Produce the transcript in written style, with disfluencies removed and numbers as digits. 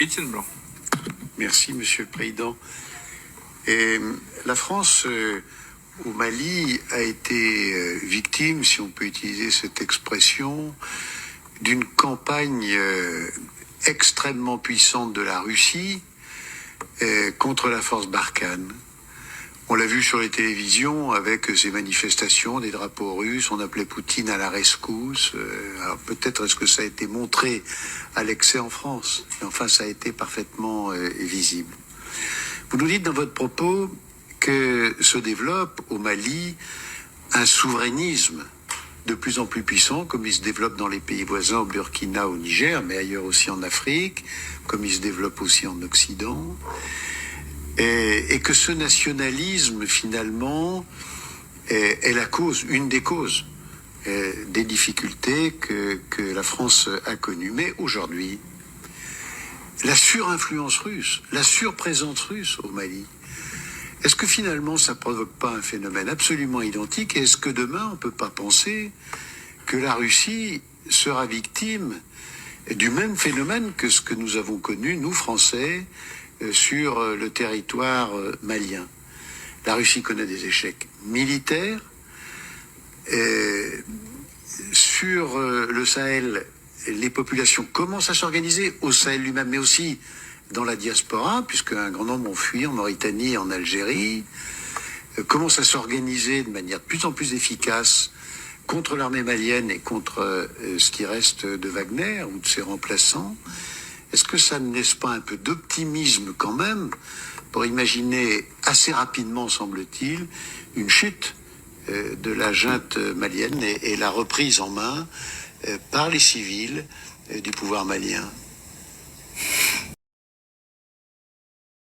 Étienne Blanc. Merci, Monsieur le Président. La France, au Mali, a été victime, si on peut utiliser cette expression, d'une campagne extrêmement puissante de la Russie contre la force Barkhane. On l'a vu sur les télévisions avec ces manifestations des drapeaux russes, on appelait Poutine à la rescousse. Alors peut-être est-ce que ça a été montré à l'excès en France, mais enfin ça a été parfaitement visible. Vous nous dites dans votre propos que se développe au Mali un souverainisme de plus en plus puissant, comme il se développe dans les pays voisins, au Burkina, au Niger, mais ailleurs aussi en Afrique, comme il se développe aussi en Occident. Et que ce nationalisme, finalement, est la cause, une des causes des difficultés que la France a connues. Mais aujourd'hui, la surinfluence russe, la surprésence russe au Mali, est-ce que finalement ça ne provoque pas un phénomène absolument identique? Et est-ce que demain on ne peut pas penser que la Russie sera victime du même phénomène que ce que nous avons connu, nous Français, sur le territoire malien? La Russie connaît des échecs militaires. Sur le Sahel, les populations commencent à s'organiser au Sahel lui-même, mais aussi dans la diaspora, puisque un grand nombre ont fui en Mauritanie et en Algérie, commencent à s'organiser de manière de plus en plus efficace contre l'armée malienne et contre ce qui reste de Wagner ou de ses remplaçants. Est-ce que ça ne laisse pas un peu d'optimisme quand même pour imaginer assez rapidement, semble-t-il, une chute de la junte malienne et la reprise en main par les civils du pouvoir malien?